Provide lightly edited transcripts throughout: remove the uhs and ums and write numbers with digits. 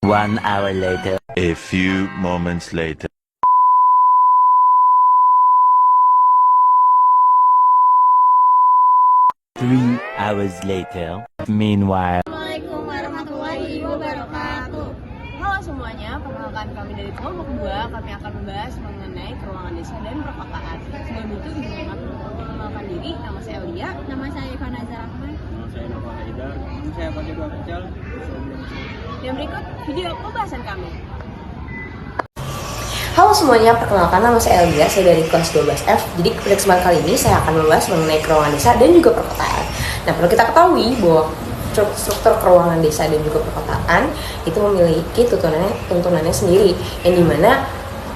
1 hour later. A few moments later. 3 hours later. Meanwhile. Assalamualaikum warahmatullahi wabarakatuh. Halo semuanya, perkenalkan kami dari kelompok 2. Kami akan membahas mengenai keruangan desa dan perkotaan. Sebelum itu izinkan memperkenalkan diri. Nama saya Elia. Nama saya Ivana Zarahman. Nama saya Nova Haidar. Nama saya Pakai Dua Kecil. Dan berikut video pembahasan kami. Halo semuanya, perkenalkan nama saya Elia, saya dari kelas 12F. Jadi pada kesempatan kali ini saya akan membahas mengenai keruangan desa dan juga perkotaan. Nah, perlu kita ketahui bahwa struktur keruangan desa dan juga perkotaan itu memiliki tuntunannya sendiri, yang dimana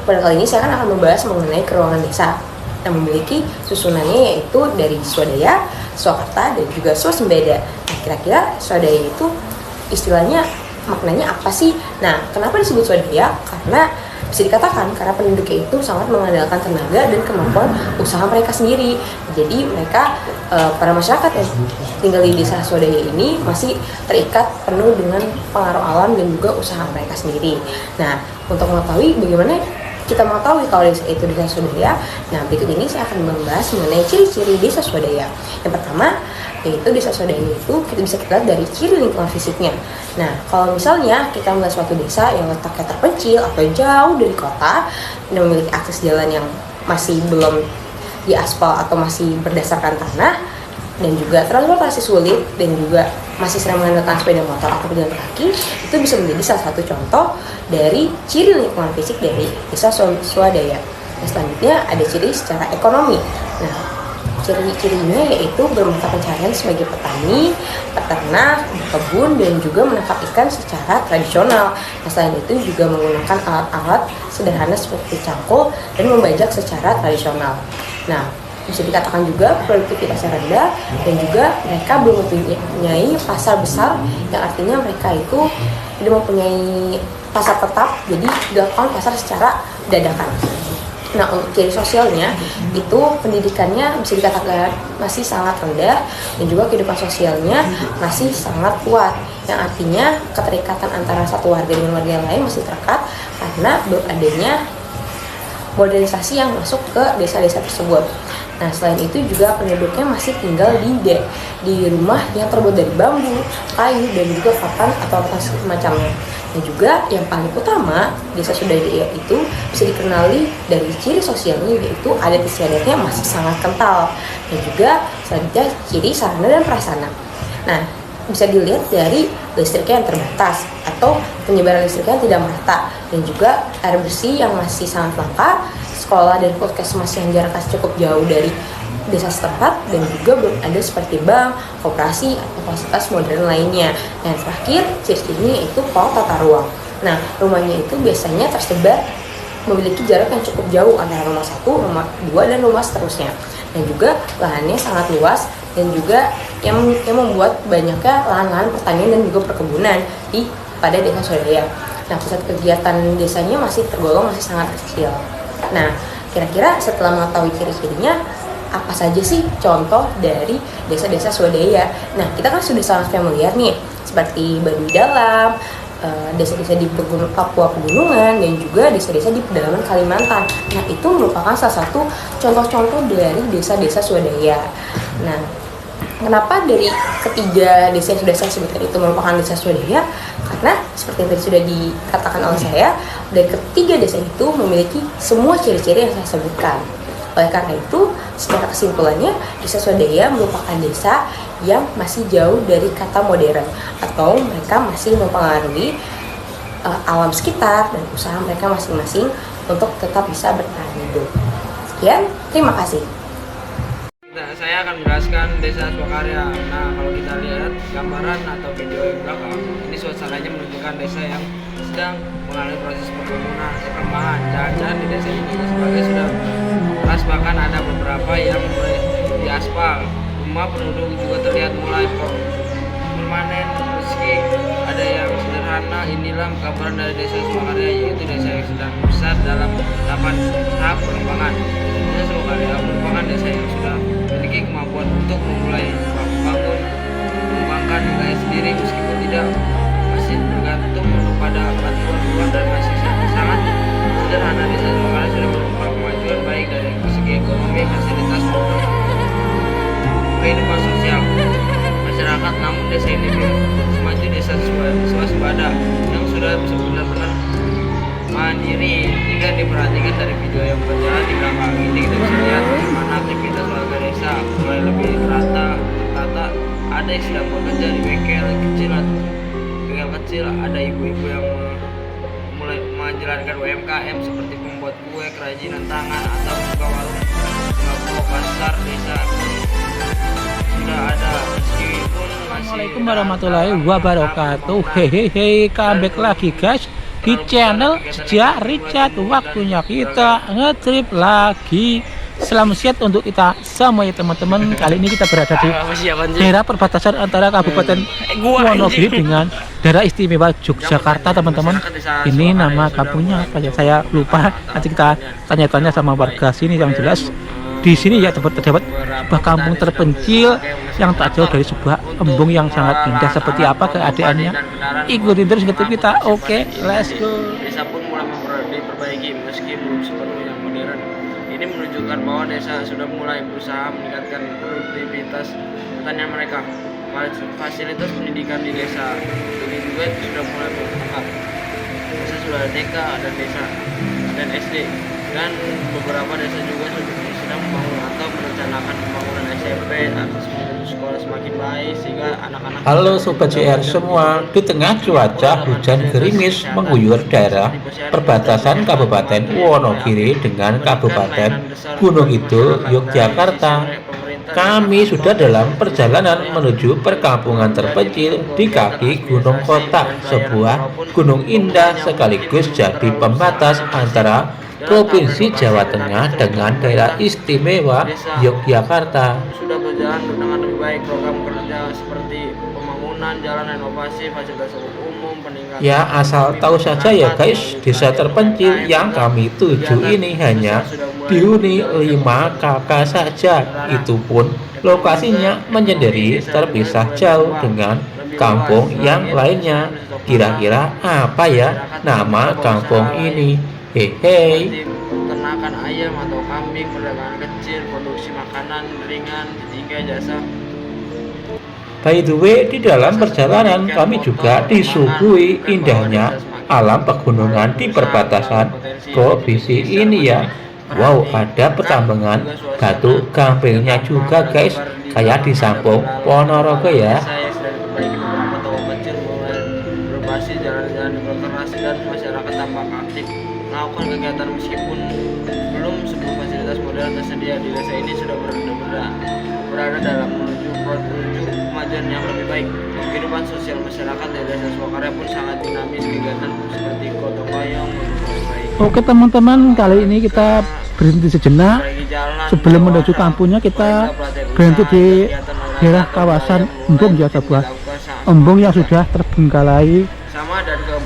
pada kali ini saya akan membahas mengenai keruangan desa yang memiliki susunannya yaitu dari swadaya, swakarta, dan juga swasembada. Nah, kira-kira swadaya itu istilahnya maknanya apa sih? Nah, kenapa disebut swadaya? Karena bisa dikatakan karena penduduknya itu sangat mengandalkan tenaga dan kemampuan usaha mereka sendiri. Jadi mereka para masyarakat yang tinggal di desa swadaya ini masih terikat penuh dengan pengaruh alam dan juga usaha mereka sendiri. Nah, untuk mengetahui bagaimana kita mengetahui kalau desa itu desa swadaya, nah berikut ini saya akan membahas mengenai ciri-ciri desa swadaya. Yang pertama, yaitu desa swadaya itu kita bisa lihat dari ciri lingkungan fisiknya. Nah, kalau misalnya kita melihat suatu desa yang letaknya terpencil atau jauh dari kota dan memiliki akses jalan yang masih belum diaspal atau masih berdasarkan tanah dan juga transportasi sulit dan juga masih sering mengandalkan sepeda motor atau pejalan kaki, itu bisa menjadi salah satu contoh dari ciri lingkungan fisik dari desa swadaya. Nah, selanjutnya ada ciri secara ekonomi. Nah, ciri-cirinya yaitu bermata pencaharian sebagai petani, peternak, berkebun, dan juga menangkap ikan secara tradisional. Nah, selain itu juga menggunakan alat-alat sederhana seperti cangkul dan membajak secara tradisional. Nah, bisa dikatakan juga produktivitasnya rendah dan juga mereka belum mempunyai pasar besar, yang artinya mereka itu tidak mempunyai pasar tetap, jadi dilakukan pasar secara dadakan. Nah, untuk ciri sosialnya itu pendidikannya bisa dikatakan masih sangat rendah dan juga kehidupan sosialnya masih sangat kuat, yang artinya keterikatan antara satu warga dengan warga yang lain masih terikat karena belum adanya modernisasi yang masuk ke desa-desa tersebut. Nah, selain itu juga penduduknya masih tinggal di rumah yang terbuat dari bambu, kayu, dan juga papan atau apa semacamnya. Dan juga yang paling utama, desa swadaya itu bisa dikenali dari ciri sosialnya yaitu adat istiadatnya masih sangat kental. Dan juga selanjutnya ciri sarana dan prasarana. Nah, bisa dilihat dari listriknya yang terbatas atau penyebaran listriknya yang tidak merata, dan juga air bersih yang masih sangat langka, sekolah dan puskesmas yang jaraknya cukup jauh dari desa setempat, dan juga belum ada seperti bank, koperasi, atau fasilitas modern lainnya. Yang terakhir, ciri-cirinya yaitu pola tata ruang. Nah, rumahnya itu biasanya tersebar memiliki jarak yang cukup jauh antara rumah satu, rumah dua, dan rumah seterusnya. Dan juga lahannya sangat luas dan juga yang membuat banyaknya lahan-lahan pertanian dan juga perkebunan pada desa swadaya. Nah, pusat kegiatan desanya masih tergolong masih sangat kecil. Nah, kira-kira setelah mengetahui ciri-cirinya, apa saja sih contoh dari desa-desa swadaya? Nah, kita kan sudah sangat familiar nih, seperti Baduy Dalam, desa-desa di Papua Pegunungan, dan juga desa-desa di pedalaman Kalimantan. Nah, itu merupakan salah satu contoh-contoh dari desa-desa swadaya. Nah, kenapa dari ketiga desa yang sudah saya sebutkan itu merupakan desa swadaya? Karena seperti yang tadi sudah dikatakan oleh saya, dari ketiga desa itu memiliki semua ciri-ciri yang saya sebutkan. Oleh karena itu, secara kesimpulannya, desa swadaya merupakan desa yang masih jauh dari kata modern, atau mereka masih mempengaruhi alam sekitar dan usaha mereka masing-masing untuk tetap bisa bertahan hidup. Sekian, terima kasih. Nah, saya akan menjelaskan desa Swakarya. Nah, kalau kita lihat gambaran atau video yang belakang, ini suasananya menunjukkan desa yang sedang mengalami proses perkembangan. Jalan-jalan di desa ini sebagai sudah keras, bahkan ada beberapa yang mulai diaspal. Rumah penduduk juga terlihat mulai permanen, meski ada yang sederhana. Inilah gambaran dari desa Swakarya, yaitu desa yang sedang besar dalam 8 tahap pengembangan. Desa Swakarya merupakan desa yang sudah memiliki kemampuan untuk memulai membangun, mengembangkan wilayah sendiri meskipun tidak masih bergantung kepada mandiri. Jika diperhatikan dari video yang berjalan di belakang ini, kita bisa lihat bagaimana aktivitas warga desa mulai lebih tertata. Ada yang sedang bekerja di bengkel kecil, ada ibu-ibu yang mulai menjalankan UMKM seperti membuat kue, kerajinan tangan, atau buka warung sembako. Pasar desa sudah ada, meskipun masih Assalamualaikum warahmatullahi wabarakatuh. Hehehe, comeback lagi guys di channel Sejak Richard. Waktunya kita ngetrip lagi. Selamat siang untuk kita semua ya teman-teman. Kali ini kita berada di daerah perbatasan antara Kabupaten Wonogiri dengan daerah istimewa Yogyakarta teman-teman. Ini nama kampungnya apa ya, saya lupa. Nanti kita tanya-tanya sama warga sini. Yang jelas di sini ya terdapat sebuah kampung terpencil yang tak jauh dari sebuah embung yang sangat indah. Seperti apa keadaannya, ikutin terus kita. Oke, let's go. Desa pun mulai diperbaiki meski belum sepenuhnya modern. Ini menunjukkan bahwa desa sudah mulai berusaha meningkatkan produktivitas pertanian mereka. Fasilitas pendidikan di desa begitu juga sudah mulai berkembang. Desa sudah ada TK dan SD, dan beberapa desa juga sedang membangun atau merencanakan pembangunan SMP agar sekolah semakin baik sehingga anak-anak. Halo Sobat JR semua, di tengah cuaca hujan gerimis mengguyur daerah perbatasan Kabupaten Wonogiri dengan Kabupaten Gunung Kidul, Yogyakarta, kami sudah dalam perjalanan menuju perkampungan terpencil di kaki Gunung Kotak, sebuah gunung indah sekaligus jadi pembatas antara Provinsi Jawa Tengah dengan daerah istimewa Yogyakarta. Sudah berjalan dengan lebih baik program kerja seperti pembangunan jalan, renovasi fasilitas umum, peningkatan. Ya asal tahu saja ya guys, desa terpencil yang kami tuju ini hanya dihuni 5 kakak saja. Itu pun lokasinya menyendiri, terpisah jauh dengan kampung yang lainnya. Kira-kira apa ya nama kampung ini? Hehe. Peternakan ayam atau kambing, perdagangan kecil, produksi makanan ringan, hingga jasa. By the way, di dalam perjalanan kami juga disuguhi indahnya alam pegunungan di perbatasan provinsi ini ya. Wow, ada pertambangan batu gampingnya juga guys, kayak di Sampung Ponorogo ya. Saya sudah diperbaiki beberapa toko kecil, mulai beroperasi, jalan-jalan diperkeras, dan masyarakat tampak aktif melakukan kegiatan meskipun belum semua fasilitas modern tersedia di desa ini sudah berada dalam menuju kemajuan yang lebih baik. Kehidupan sosial masyarakat di desa Swakarya pun sangat dinamis, kegiatan seperti gotong royong. Oke teman-teman, kali ini kita berhenti sejenak. Sebelum menuju kampungnya kita berhenti di daerah kawasan embung ya, sebuah embung yang sudah terbengkalai.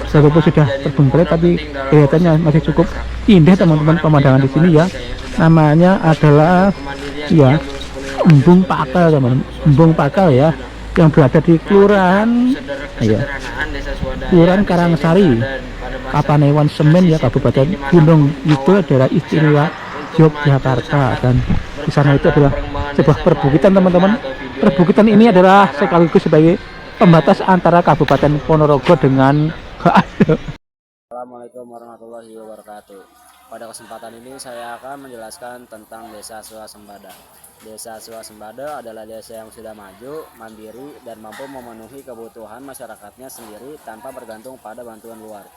Walaupun sudah terbengkalai tapi kelihatannya masih cukup indah teman-teman pemandangan di sini ya. Namanya adalah ya Embung Pakal teman-teman, Embung Pakal ya, yang berada di Kelurahan ya, Kelurahan Karangsari, Kapanewon Semen ya, Kabupaten Gunung Kidul, daerah istimewa Yogyakarta. Dan di sana itu adalah sebuah perbukitan teman-teman. Perbukitan ini adalah sekaligus sebagai pembatas antara Kabupaten Ponorogo dengan Assalamualaikum warahmatullahi wabarakatuh. Pada kesempatan ini saya akan menjelaskan tentang Desa Swasembada. Desa Swasembada adalah desa yang sudah maju, mandiri, dan mampu memenuhi kebutuhan masyarakatnya sendiri tanpa bergantung pada bantuan luar.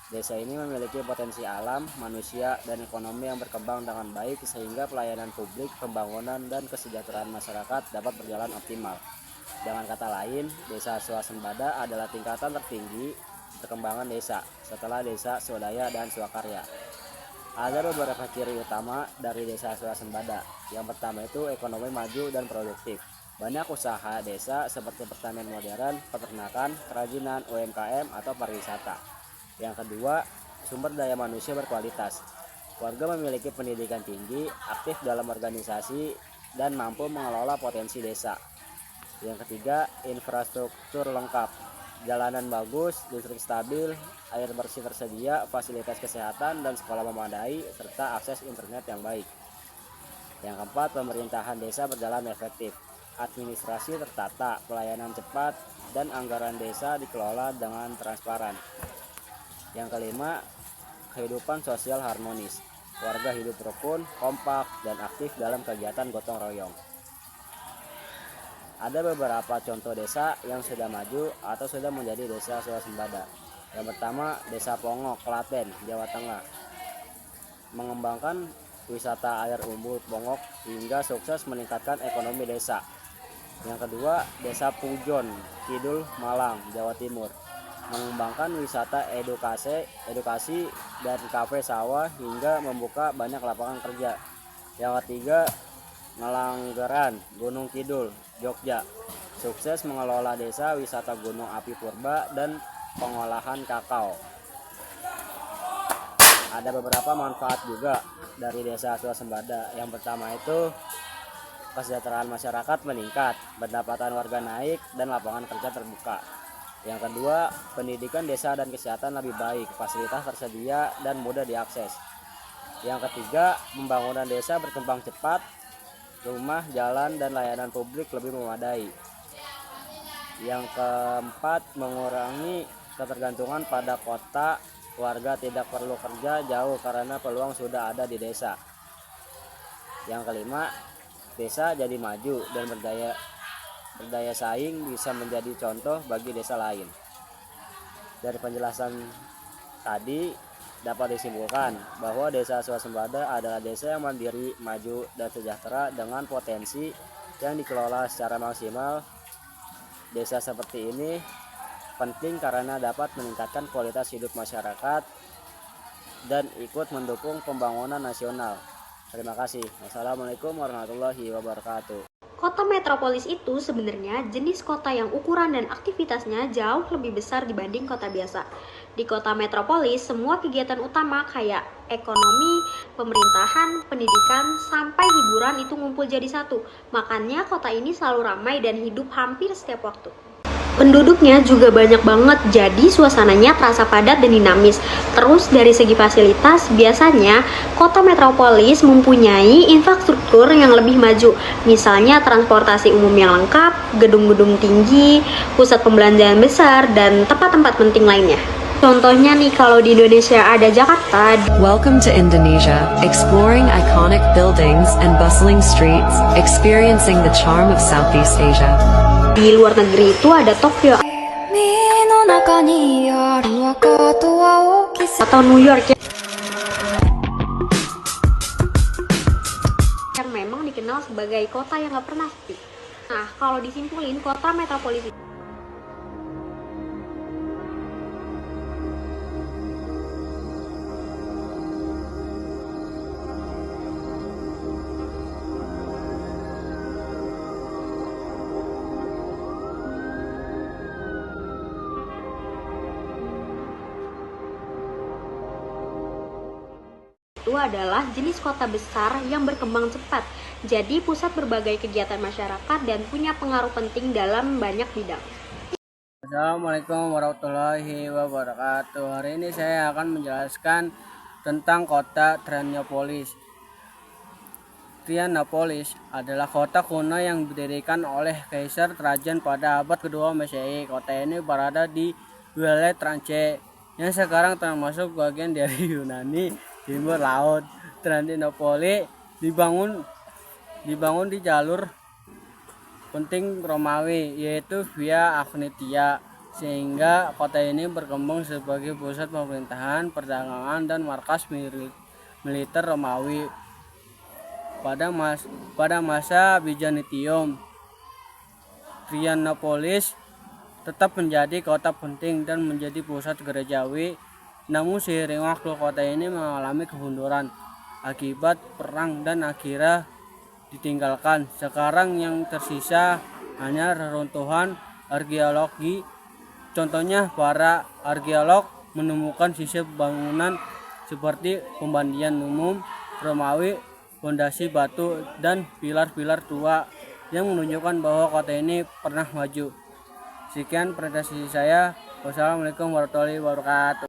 Desa ini memiliki potensi alam, manusia, dan ekonomi yang berkembang dengan baik sehingga pelayanan publik, pembangunan, dan kesejahteraan masyarakat dapat berjalan optimal. Dengan kata lain, Desa Swasembada adalah tingkatan tertinggi perkembangan desa setelah Desa Swadaya dan Swakarya. Ada beberapa ciri utama dari Desa Swasembada. Yang pertama itu ekonomi maju dan produktif. Banyak usaha desa seperti pertanian modern, peternakan, kerajinan, UMKM, atau pariwisata. Yang kedua, sumber daya manusia berkualitas. Warga memiliki pendidikan tinggi, aktif dalam organisasi, dan mampu mengelola potensi desa. Yang ketiga, infrastruktur lengkap. Jalanan bagus, listrik stabil, air bersih tersedia, fasilitas kesehatan dan sekolah memadai, serta akses internet yang baik. Yang keempat, pemerintahan desa berjalan efektif. Administrasi tertata, pelayanan cepat, dan anggaran desa dikelola dengan transparan. Yang kelima, kehidupan sosial harmonis. Warga hidup rukun, kompak, dan aktif dalam kegiatan gotong royong. Ada beberapa contoh desa yang sudah maju atau sudah menjadi desa swasembada. Yang pertama, Desa Pongok, Klaten, Jawa Tengah. Mengembangkan wisata air umbul Pongok hingga sukses meningkatkan ekonomi desa. Yang kedua, Desa Pujon, Kidul, Malang, Jawa Timur. Mengembangkan wisata edukasi dan kafe sawah hingga membuka banyak lapangan kerja. Yang ketiga, Ngelanggeran, Gunung Kidul, Jogja. Sukses mengelola desa wisata gunung api purba dan pengolahan kakao. Ada beberapa manfaat juga dari desa swasembada. Yang pertama itu kesejahteraan masyarakat meningkat, pendapatan warga naik, dan lapangan kerja terbuka. Yang kedua, pendidikan desa dan kesehatan lebih baik, fasilitas tersedia dan mudah diakses. Yang ketiga, pembangunan desa berkembang cepat, rumah, jalan, dan layanan publik lebih memadai. Yang keempat, mengurangi ketergantungan pada kota, warga tidak perlu kerja jauh karena peluang sudah ada di desa. Yang kelima, desa jadi maju dan berdaya saing, bisa menjadi contoh bagi desa lain. Dari penjelasan tadi dapat disimpulkan bahwa desa swasembada adalah desa yang mandiri, maju, dan sejahtera dengan potensi yang dikelola secara maksimal. Desa seperti ini penting karena dapat meningkatkan kualitas hidup masyarakat dan ikut mendukung pembangunan nasional. Terima kasih. Wassalamualaikum warahmatullahi wabarakatuh. Kota metropolis itu sebenarnya jenis kota yang ukuran dan aktivitasnya jauh lebih besar dibanding kota biasa. Di kota metropolis, semua kegiatan utama kayak ekonomi, pemerintahan, pendidikan, sampai hiburan itu ngumpul jadi satu. Makanya kota ini selalu ramai dan hidup hampir setiap waktu. Penduduknya juga banyak banget, jadi suasananya terasa padat dan dinamis. Terus dari segi fasilitas, biasanya kota metropolis mempunyai infrastruktur yang lebih maju. Misalnya transportasi umum yang lengkap, gedung-gedung tinggi, pusat pembelanjaan besar, dan tempat-tempat penting lainnya. Contohnya nih, kalau di Indonesia ada Jakarta. Welcome to Indonesia, exploring iconic buildings and bustling streets, experiencing the charm of Southeast Asia. Di luar negeri itu ada Tokyo atau New York yang memang dikenal sebagai kota yang gak pernah sepi. Nah, kalau disimpulin, kota metropolis itu adalah jenis kota besar yang berkembang cepat, jadi pusat berbagai kegiatan masyarakat dan punya pengaruh penting dalam banyak bidang. Assalamualaikum warahmatullahi wabarakatuh. Hari ini saya akan menjelaskan tentang kota Trianopolis. Trianopolis adalah kota kuno yang didirikan oleh Kaisar Trajan pada abad kedua Masehi. Kota ini berada di wilayah Trance yang sekarang termasuk bagian dari Yunani Timur Laut. Trianopolis dibangun di jalur penting Romawi, yaitu Via Egnatia, sehingga kota ini berkembang sebagai pusat pemerintahan, perdagangan, dan markas militer Romawi. Pada masa Bizantium, Trianopolis tetap menjadi kota penting dan menjadi pusat gerejawi. Namun seiring waktu kota ini mengalami kemunduran akibat perang dan akhirnya ditinggalkan. Sekarang yang tersisa hanya reruntuhan arkeologi. Contohnya, para arkeolog menemukan sisa bangunan seperti pembandian umum Romawi, fondasi batu, dan pilar-pilar tua yang menunjukkan bahwa kota ini pernah maju. Sekian presentasi saya. Wassalamualaikum warahmatullahi wabarakatuh.